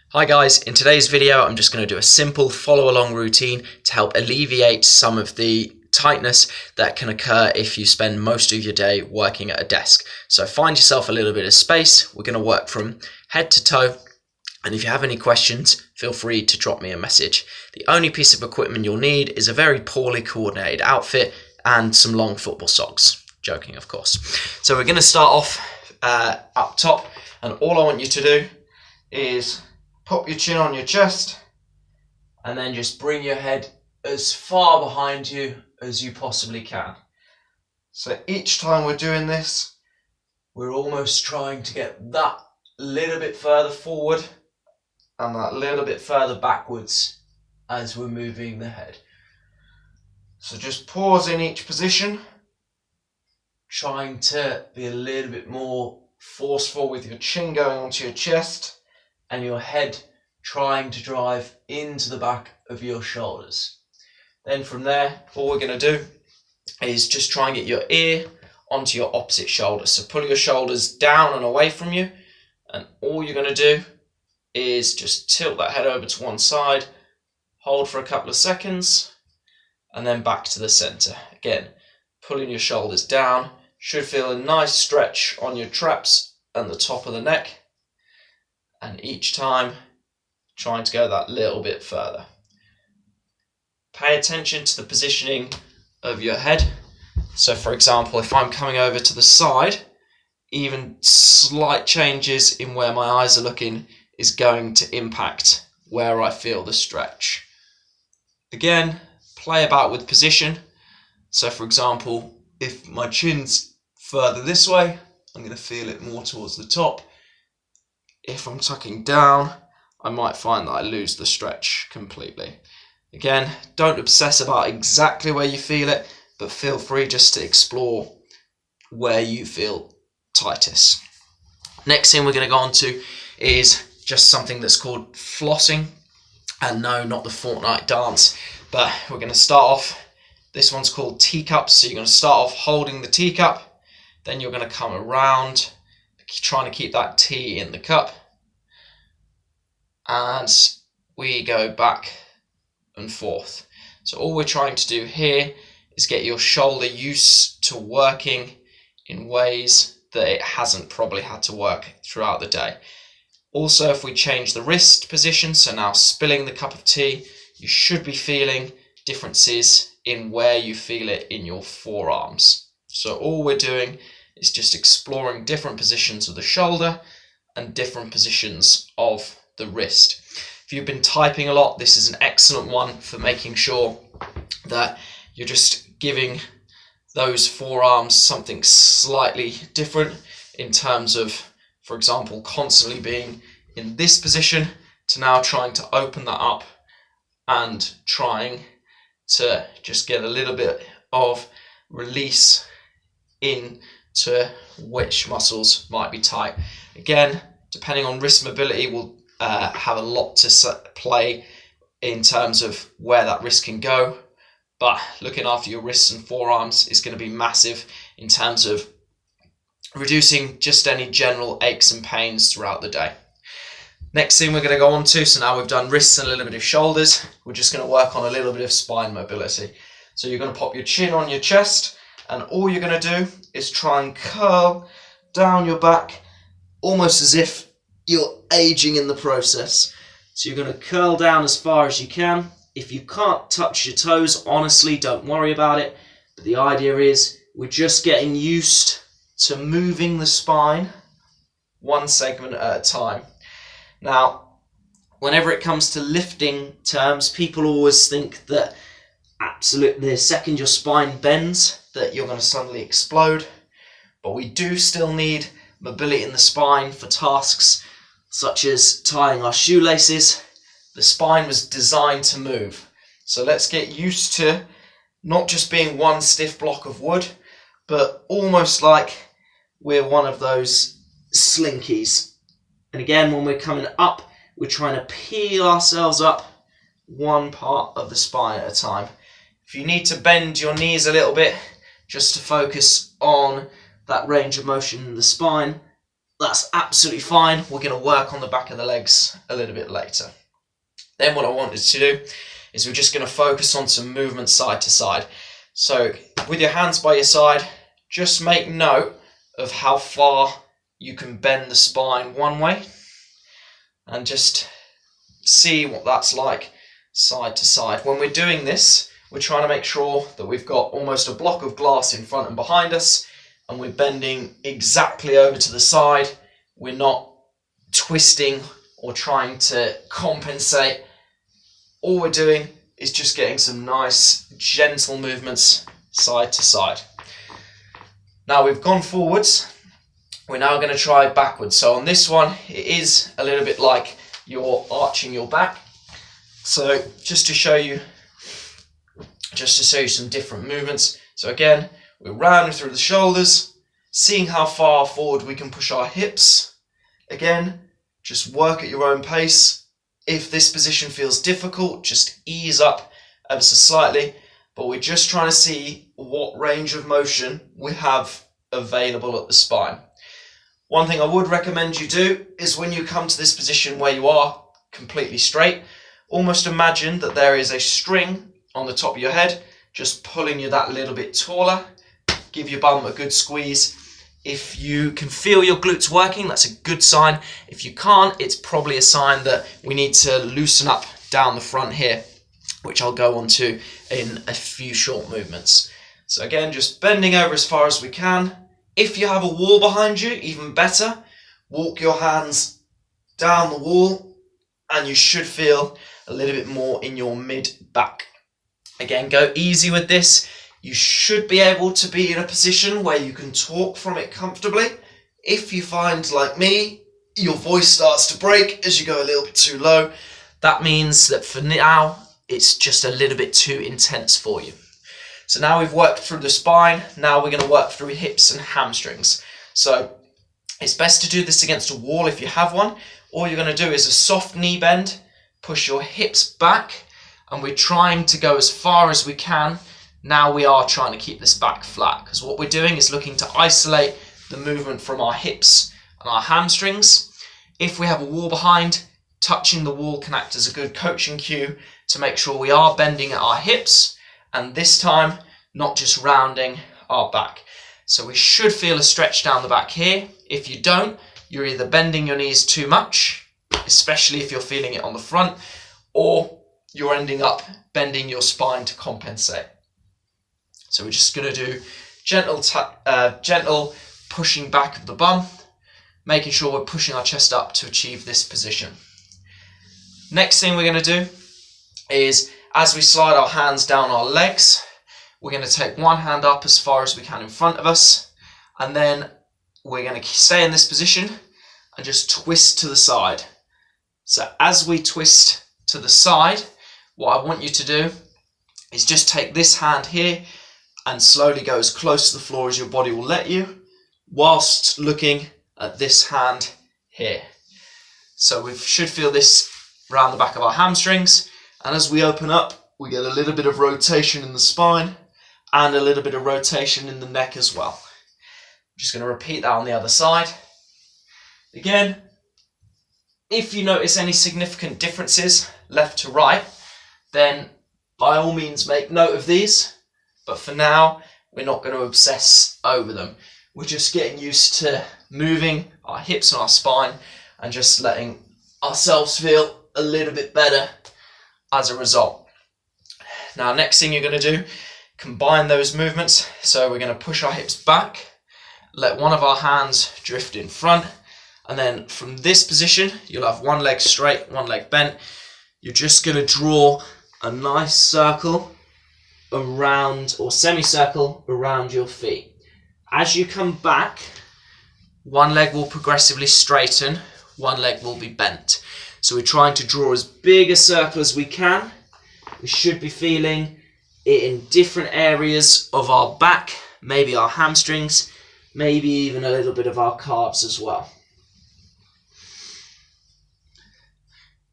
Hi guys, in today's video I'm just going to do a simple follow along routine to help alleviate some of the tightness that can occur if you spend most of your day working at a desk. So find yourself a little bit of space. We're going to work from head to toe, and if you have any questions feel free to drop me a message. The only piece of equipment you'll need is a very poorly coordinated outfit and some long football socks. Joking, of course. So we're going to start off up top, and all I want you to do is pop your chin on your chest and then just bring your head as far behind you as you possibly can. So each time we're doing this, we're almost trying to get that little bit further forward and that little bit further backwards as we're moving the head. So just pause in each position, trying to be a little bit more forceful with your chin going onto your chest and your head trying to drive into the back of your shoulders. Then from there, all we're going to do is just try and get your ear onto your opposite shoulder. So pull your shoulders down and away from you, and all you're going to do is just tilt that head over to one side, hold for a couple of seconds, and then back to the center. Again, pulling your shoulders down, should feel a nice stretch on your traps and the top of the neck. And each time, trying to go that little bit further. Pay attention to the positioning of your head. So for example, if I'm coming over to the side, even slight changes in where my eyes are looking is going to impact where I feel the stretch. Again, play about with position. So for example, if my chin's further this way, I'm going to feel it more towards the top. If I'm tucking down, I might find that I lose the stretch completely. Again, don't obsess about exactly where you feel it, but feel free just to explore where you feel tightest. Next thing we're going to go on to is just something that's called flossing. And no, not the Fortnite dance, but we're going to start off, this one's called teacups. So you're going to start off holding the teacup, then you're going to come around, trying to keep that tea in the cup, and we go back and forth. So all we're trying to do here is get your shoulder used to working in ways that it hasn't probably had to work throughout the day. Also, if we change the wrist position, so now spilling the cup of tea, you should be feeling differences in where you feel it in your forearms. So all we're doing is just exploring different positions of the shoulder and different positions of the wrist. If you've been typing a lot, this is an excellent one for making sure that you're just giving those forearms something slightly different in terms of, for example, constantly being in this position to now trying to open that up and trying to just get a little bit of release in to which muscles might be tight. Again, depending on wrist mobility, will have a lot to play in terms of where that wrist can go, but looking after your wrists and forearms is going to be massive in terms of reducing just any general aches and pains throughout the day. Next thing we're going to go on to, so now we've done wrists and a little bit of shoulders, we're just going to work on a little bit of spine mobility. So you're going to pop your chin on your chest, and all you're going to do is try and curl down your back, almost as if you're aging in the process. So you're going to curl down as far as you can. If you can't touch your toes, honestly, don't worry about it. But the idea is we're just getting used to moving the spine one segment at a time. Now, whenever it comes to lifting terms, people always think that absolutely the second your spine bends that you're going to suddenly explode, but we do still need mobility in the spine for tasks such as tying our shoelaces. The spine was designed to move, so let's get used to not just being one stiff block of wood, but almost like we're one of those slinkies. And again, when we're coming up, we're trying to peel ourselves up one part of the spine at a time. If you need to bend your knees a little bit just to focus on that range of motion in the spine, That's absolutely fine. We're going to work on the back of the legs a little bit later. Then what I wanted to do is we're just going to focus on some movement side to side. So with your hands by your side, just make note of how far you can bend the spine one way and just see what that's like side to side. When we're doing this, we're trying to make sure that we've got almost a block of glass in front and behind us, and we're bending exactly over to the side. We're not twisting or trying to compensate. All we're doing is just getting some nice gentle movements side to side. Now we've gone forwards, we're now going to try backwards. So on this one, it is a little bit like you're arching your back. So just to show you some different movements. So again, we're rounding through the shoulders, seeing how far forward we can push our hips. Again, just work at your own pace. If this position feels difficult, just ease up ever so slightly, but we're just trying to see what range of motion we have available at the spine. One thing I would recommend you do is when you come to this position where you are completely straight, almost imagine that there is a string on the top of your head, just pulling you that little bit taller. Give your bum a good squeeze. If you can feel your glutes working, that's a good sign. If you can't, it's probably a sign that we need to loosen up down the front here, which I'll go on to in a few short movements. So again, just bending over as far as we can. If you have a wall behind you, even better. Walk your hands down the wall and you should feel a little bit more in your mid-back. Again, go easy with this. You should be able to be in a position where you can talk from it comfortably. If you find, like me, your voice starts to break as you go a little bit too low, that means that for now, it's just a little bit too intense for you. So now we've worked through the spine, now we're going to work through hips and hamstrings. So it's best to do this against a wall if you have one. All you're going to do is a soft knee bend, push your hips back, and we're trying to go as far as we can. Now we are trying to keep this back flat, because what we're doing is looking to isolate the movement from our hips and our hamstrings. If we have a wall behind, touching the wall can act as a good coaching cue to make sure we are bending at our hips, and this time not just rounding our back. So we should feel a stretch down the back here. If you don't, you're either bending your knees too much, especially if you're feeling it on the front, or you're ending up bending your spine to compensate. So we're just going to do gentle pushing back of the bum, making sure we're pushing our chest up to achieve this position. Next thing we're going to do is, as we slide our hands down our legs, we're going to take one hand up as far as we can in front of us, and then we're going to stay in this position and just twist to the side. So as we twist to the side, what I want you to do is just take this hand here and slowly go as close to the floor as your body will let you, whilst looking at this hand here. So we should feel this around the back of our hamstrings, and as we open up, we get a little bit of rotation in the spine and a little bit of rotation in the neck as well. I'm just going to repeat that on the other side. Again, if you notice any significant differences left to right, then by all means make note of these. But for now, we're not going to obsess over them. We're just getting used to moving our hips and our spine and just letting ourselves feel a little bit better as a result. Now, next thing you're going to do, combine those movements. So we're going to push our hips back, let one of our hands drift in front, and then from this position, you'll have one leg straight, one leg bent. You're just going to draw a nice circle around, or semicircle around your feet. As you come back, one leg will progressively straighten, one leg will be bent. So we're trying to draw as big a circle as we can. We should be feeling it in different areas of our back, maybe our hamstrings, maybe even a little bit of our calves as well.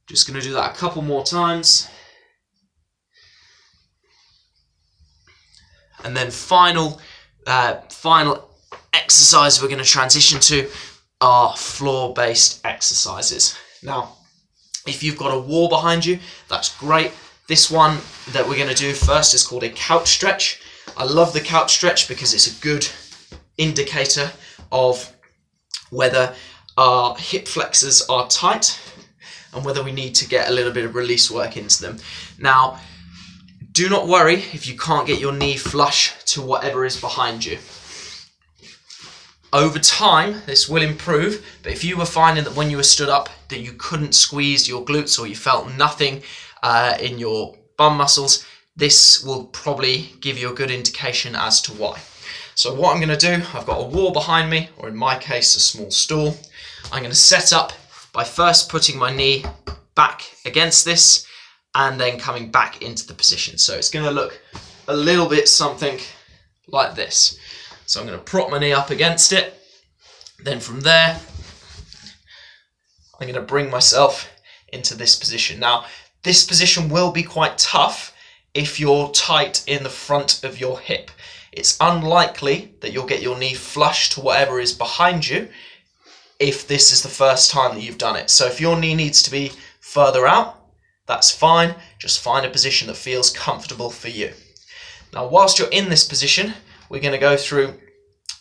Just going to do that a couple more times. And then final exercise we're going to transition to are floor-based exercises. Now, if you've got a wall behind you, that's great. This one that we're going to do first is called a couch stretch. I love the couch stretch because it's a good indicator of whether our hip flexors are tight and whether we need to get a little bit of release work into them. Now, do not worry if you can't get your knee flush to whatever is behind you. Over time, this will improve, but if you were finding that when you were stood up that you couldn't squeeze your glutes or you felt nothing in your bum muscles, this will probably give you a good indication as to why. So what I'm going to do, I've got a wall behind me, or in my case, a small stool. I'm going to set up by first putting my knee back against this and then coming back into the position. So it's going to look a little bit something like this. So I'm going to prop my knee up against it. Then from there, I'm going to bring myself into this position. Now, this position will be quite tough if you're tight in the front of your hip. It's unlikely that you'll get your knee flush to whatever is behind you if this is the first time that you've done it. So if your knee needs to be further out, that's fine. Just find a position that feels comfortable for you. Now, whilst you're in this position, we're going to go through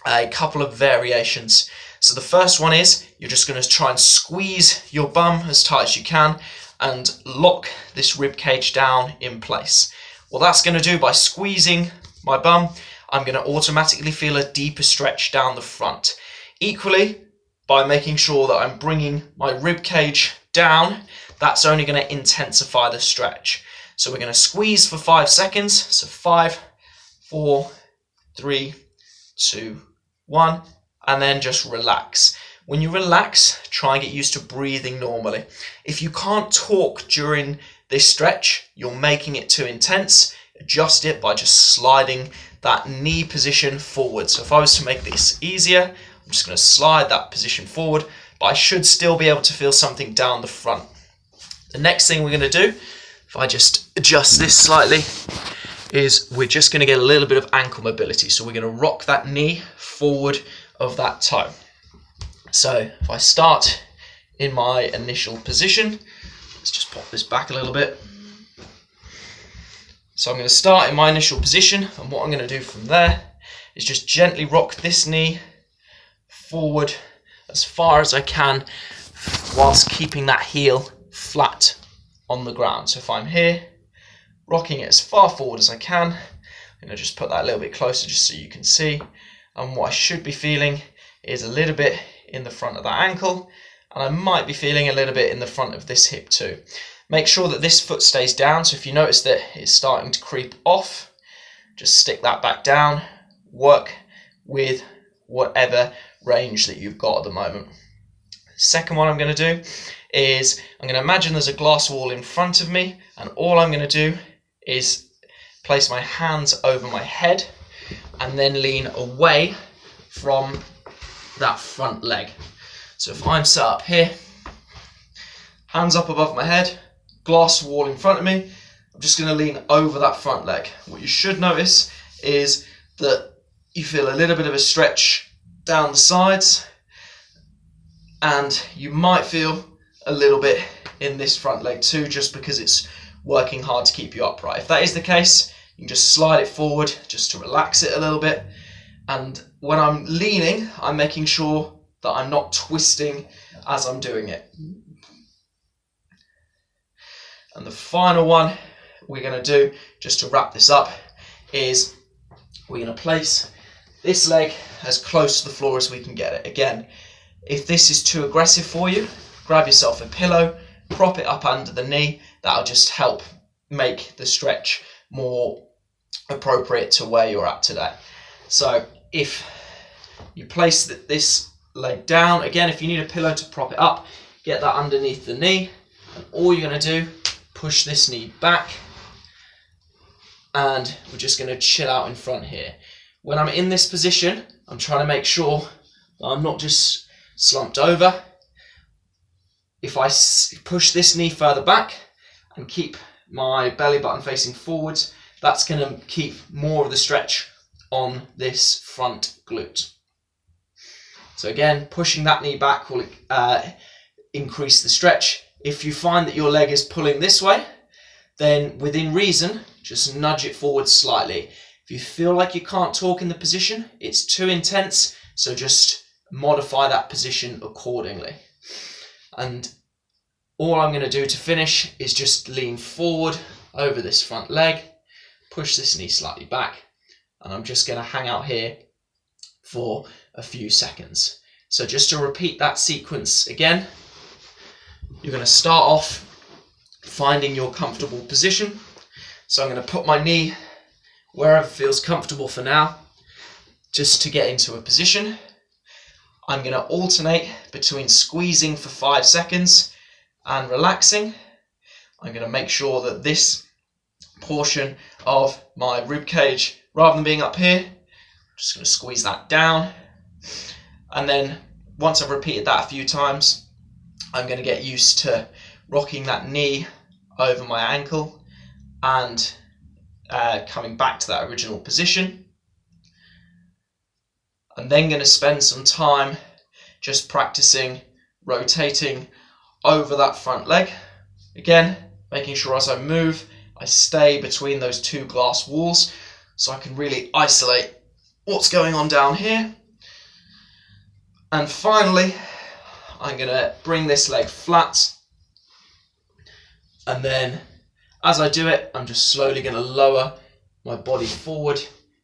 a couple of variations. So the first one is you're just going to try and squeeze your bum as tight as you can and lock this rib cage down in place. What that's going to do, by squeezing my bum, I'm going to automatically feel a deeper stretch down the front. Equally, by making sure that I'm bringing my rib cage down, that's only going to intensify the stretch. So we're going to squeeze for 5 seconds. So 5, 4, 3, 2, 1, and then just relax. When you relax, try and get used to breathing normally. If you can't talk during this stretch, you're making it too intense, adjust it by just sliding that knee position forward. So if I was to make this easier, I'm just going to slide that position forward, but I should still be able to feel something down the front. The next thing we're going to do, if I just adjust this slightly, is we're just going to get a little bit of ankle mobility. So we're going to rock that knee forward of that toe. So if I start in my initial position, let's just pop this back a little bit. So I'm going to start in my initial position, and what I'm going to do from there is just gently rock this knee forward as far as I can whilst keeping that heel flat on the ground. So if I'm here, rocking it as far forward as I can, I'm going to just put that a little bit closer just so you can see. And what I should be feeling is a little bit in the front of that ankle, and I might be feeling a little bit in the front of this hip too. Make sure that this foot stays down, so if you notice that it's starting to creep off, just stick that back down, work with whatever range that you've got at the moment. Second one I'm going to do is I'm going to imagine there's a glass wall in front of me, and all I'm going to do is place my hands over my head and then lean away from that front leg. So if I'm sat up here, hands up above my head, glass wall in front of me, I'm just going to lean over that front leg. What you should notice is that you feel a little bit of a stretch down the sides, and you might feel a little bit in this front leg too, just because it's working hard to keep you upright. If that is the case, you can just slide it forward just to relax it a little bit. And when I'm leaning, I'm making sure that I'm not twisting as I'm doing it. And the final one we're going to do, just to wrap this up, is we're going to place this leg as close to the floor as we can get it. Again, if this is too aggressive for you, grab yourself a pillow, prop it up under the knee. That'll just help make the stretch more appropriate to where you're at today. So if you place this leg down, again, if you need a pillow to prop it up, get that underneath the knee, and all you're going to do, push this knee back, and we're just going to chill out in front here. When I'm in this position, I'm trying to make sure that I'm not just slumped over. If I push this knee further back and keep my belly button facing forwards, that's going to keep more of the stretch on this front glute. So again, pushing that knee back will increase the stretch. If you find that your leg is pulling this way, then within reason, just nudge it forward slightly. If you feel like you can't talk in the position, it's too intense, so just modify that position accordingly. And all I'm going to do to finish is just lean forward over this front leg, push this knee slightly back, and I'm just going to hang out here for a few seconds. So just to repeat that sequence again, you're going to start off finding your comfortable position. So I'm going to put my knee wherever feels comfortable for now, just to get into a position. I'm going to alternate between squeezing for 5 seconds and relaxing. I'm going to make sure that this portion of my rib cage, rather than being up here, I'm just going to squeeze that down. And then once I've repeated that a few times, I'm going to get used to rocking that knee over my ankle and coming back to that original position. I'm then going to spend some time just practicing rotating over that front leg. Again, making sure as I move, I stay between those two glass walls so I can really isolate what's going on down here. And finally, I'm going to bring this leg flat, and then as I do it, I'm just slowly going to lower my body forward,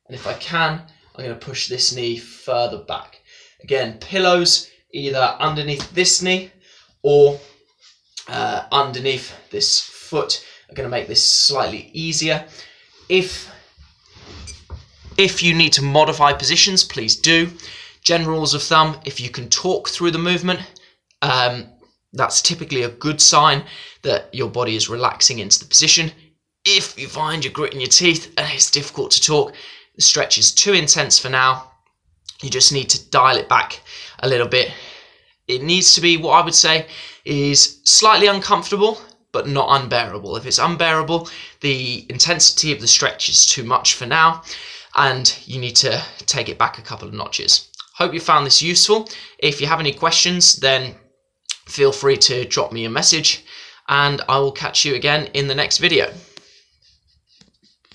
and if I can, I'm going to push this knee further back. Again, pillows either underneath this knee or underneath this foot are going to make this slightly easier. If you need to modify positions, please do. General rules of thumb, if you can talk through the movement, that's typically a good sign that your body is relaxing into the position. If you find you're gritting your teeth and it's difficult to talk, the stretch is too intense for now, you just need to dial it back a little bit. It needs to be, what I would say, is slightly uncomfortable, but not unbearable. If it's unbearable, the intensity of the stretch is too much for now, and you need to take it back a couple of notches. Hope you found this useful. If you have any questions, then feel free to drop me a message, and I will catch you again in the next video.